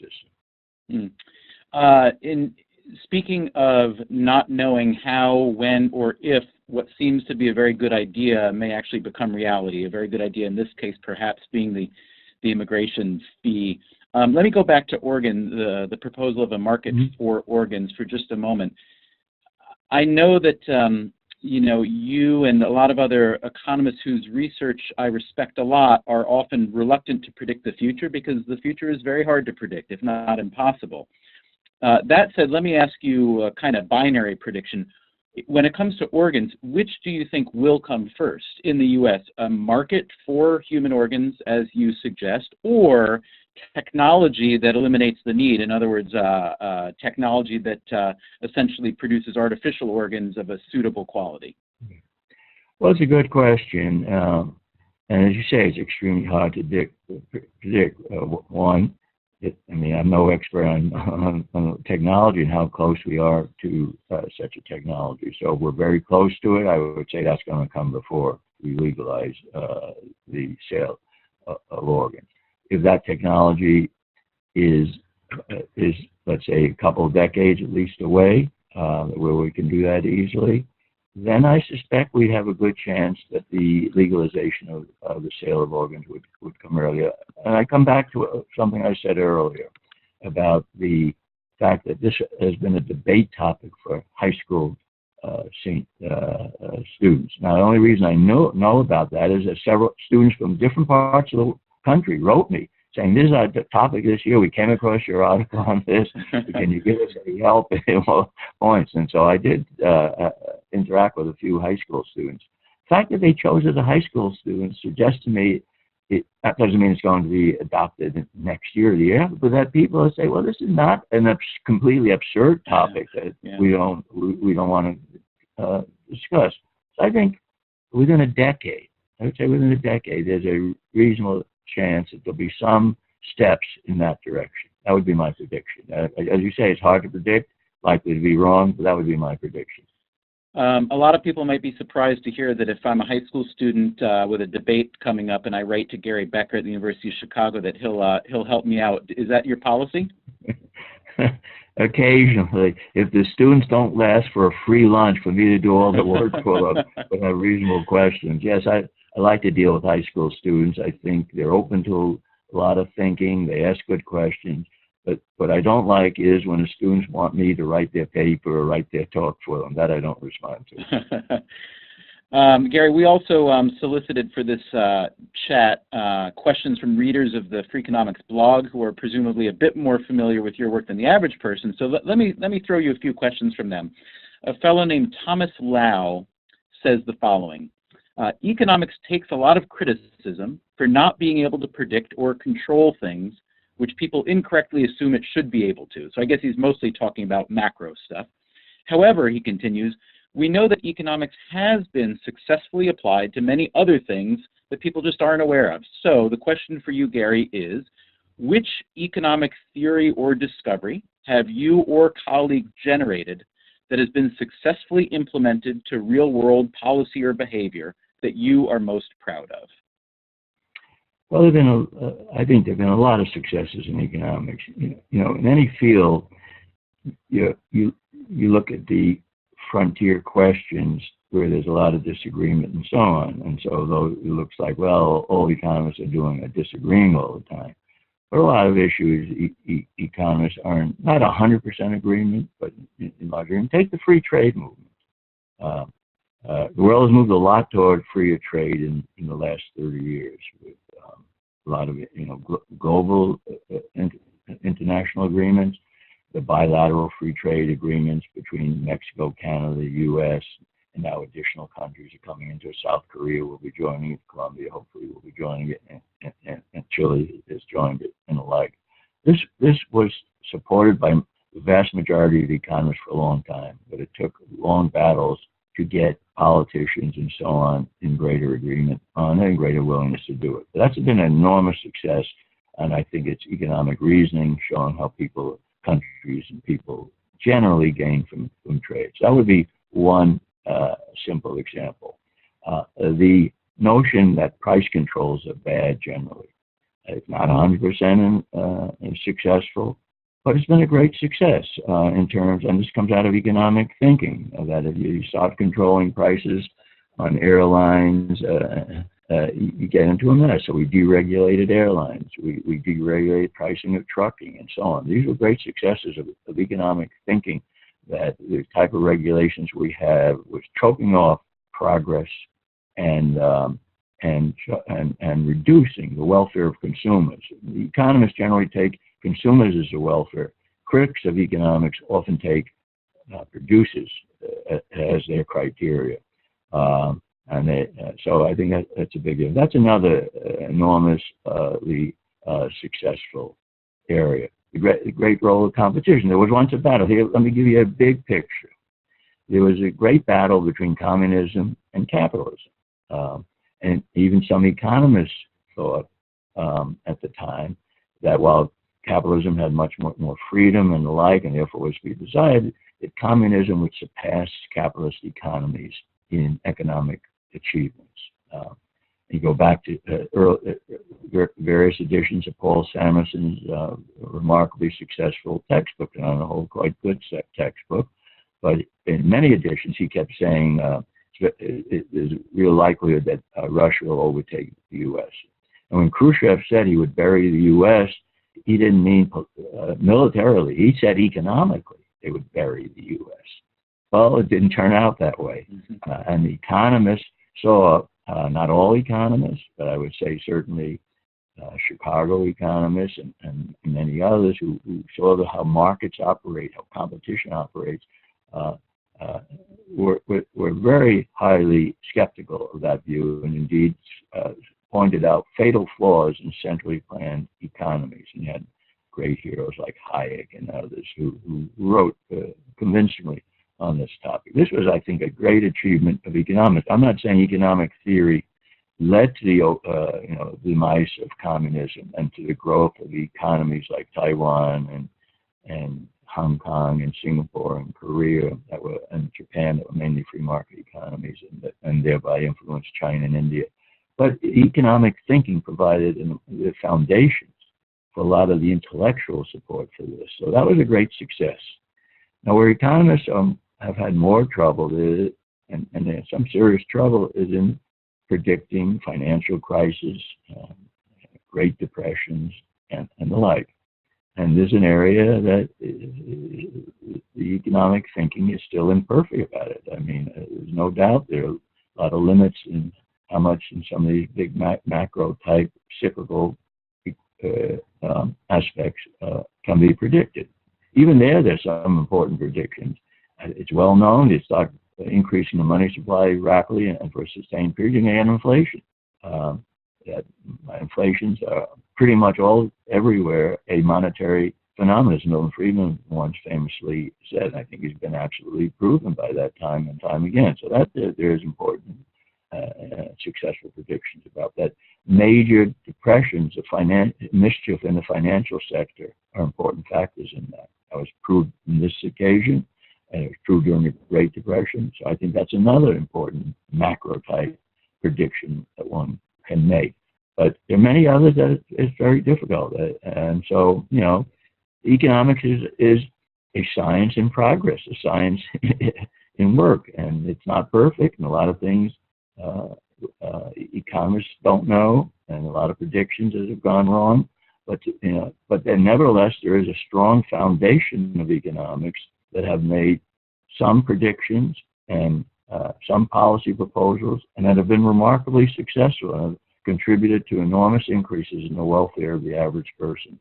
system. In speaking of not knowing how, when, or if what seems to be a very good idea may actually become reality, a very good idea in this case perhaps being the immigration fee. Let me go back to Oregon, the proposal of a market for organs for just a moment. I know that you know, you and a lot of other economists whose research I respect a lot are often reluctant to predict the future because the future is very hard to predict, if not impossible. That said, let me ask you a kind of binary prediction. When it comes to organs, which do you think will come first in the U.S.? A market for human organs, as you suggest, or technology that eliminates the need? In other words, technology that essentially produces artificial organs of a suitable quality? Well, it's a good question. And as you say, it's extremely hard to predict. One, I mean, I'm no expert on technology and how close we are to such a technology. So we're very close to it. I would say that's going to come before we legalize the sale of organs. If that technology is let's say a couple of decades at least away, where we can do that easily, then I suspect we have a good chance that the legalization of the sale of organs would come earlier. And I come back to something I said earlier about the fact that this has been a debate topic for high school students. Now, the only reason I know about that is that several students from different parts of the country wrote me saying, this is our topic this year. We came across your article on this. Can you give us any help at points? And so I did interact with a few high school students. The fact that they chose as a high school student suggests to me that doesn't mean it's going to be adopted next year or the year, but that people say, well, this is not a completely absurd topic that we don't want to discuss. So I think within a decade, I would say within a decade, there's a reasonable chance that there'll be some steps in that direction. That would be my prediction. As you say, it's hard to predict, likely to be wrong, but that would be my prediction. A lot of people might be surprised to hear that if I'm a high school student with a debate coming up and I write to Gary Becker at the University of Chicago, that he'll help me out. Is that your policy? Occasionally, if the students don't last for a free lunch for me to do all the work for them, but have reasonable questions. Yes, I like to deal with high school students. I think they're open to a lot of thinking. They ask good questions. But what I don't like is when the students want me to write their paper or write their talk for them. That I don't respond to. Gary, we also solicited for this chat questions from readers of the Freakonomics blog who are presumably a bit more familiar with your work than the average person. So let me throw you a few questions from them. A fellow named Thomas Lau says the following. Economics takes a lot of criticism for not being able to predict or control things which people incorrectly assume it should be able to. So I guess he's mostly talking about macro stuff. However, he continues, we know that economics has been successfully applied to many other things that people just aren't aware of. So the question for you, Gary, is which economic theory or discovery have you or colleagues generated that has been successfully implemented to real-world policy or behavior that you are most proud of? Well, I think there have been a lot of successes in economics. You know, in any field, you look at the frontier questions where there's a lot of disagreement and so on. And so though it looks like, well, all economists are disagreeing all the time. But a lot of issues, economists are not 100% agreement, but in larger. And take the free trade movement. The world has moved a lot toward freer trade in the last 30 years with a lot of global international agreements, the bilateral free trade agreements between Mexico, Canada, the U.S., and now additional countries are coming into it. South Korea will be joining it, Colombia hopefully will be joining it, and Chile has joined it, and the like. This was supported by the vast majority of the economists for a long time, but it took long battles to get politicians and so on in greater agreement on it and greater willingness to do it. But that's been an enormous success, and I think it's economic reasoning showing how countries and people generally gain from trade. So that would be one simple example. The notion that price controls are bad generally. It's not 100% successful, but it's been a great success in terms, and this comes out of economic thinking, that if you start controlling prices on airlines, you get into a mess. So we deregulated airlines, we deregulated pricing of trucking, and so on. These were great successes of economic thinking, that the type of regulations we have was choking off progress and reducing the welfare of consumers. The economists generally take consumers as the welfare. Critics of economics often take producers as their criteria. So I think that's a big deal. That's another enormously successful area. The great role of competition. There was once a battle. Here, let me give you a big picture. There was a great battle between communism and capitalism. And even some economists thought at the time that while capitalism had much more freedom and the like, and therefore was to be desired, that communism would surpass capitalist economies in economic achievements. You go back to various editions of Paul Samoson's remarkably successful textbook, and on the whole quite good textbook, but in many editions he kept saying there's a real likelihood that Russia will overtake the U.S. And when Khrushchev said he would bury the U.S., he didn't mean militarily. He said economically they would bury the U.S. Well, it didn't turn out that way. And the economists saw, not all economists, but I would say certainly Chicago economists and many others who saw how markets operate, how competition operates, were very highly skeptical of that view, and indeed pointed out fatal flaws in centrally planned economies. And you had great heroes like Hayek and others who wrote convincingly on this topic. This was, I think, a great achievement of economics. I'm not saying economic theory led to the demise of communism and to the growth of economies like Taiwan and Hong Kong and Singapore and Korea and Japan that were mainly free market economies and thereby influenced China and India. But economic thinking provided the foundations for a lot of the intellectual support for this. So that was a great success. Now, where economists have had more trouble and some serious trouble is in predicting financial crises, Great Depressions, and the like. And there's an area that the economic thinking is still imperfect about it. I mean, there's no doubt there are a lot of limits in how much in some of these big macro type cyclical aspects can be predicted. Even there's some important predictions. It's well known it's like increasing the money supply rapidly and for a sustained period, you're going to get inflation. Inflations are pretty much everywhere a monetary phenomenon, as Milton Friedman once famously said. I think he's been absolutely proven by that time and time again. So that there is important successful predictions about that. Major depressions of mischief in the financial sector are important factors in that. That was proved in this occasion, and it was true during the Great Depression. So I think that's another important macro type prediction that one can make. But there are many others that it's very difficult. And so, economics is a science in progress, a science in work. And it's not perfect, and a lot of things economists don't know, and a lot of predictions that have gone wrong. But then nevertheless, there is a strong foundation of economics that have made some predictions and some policy proposals, and that have been remarkably successful and have contributed to enormous increases in the welfare of the average person.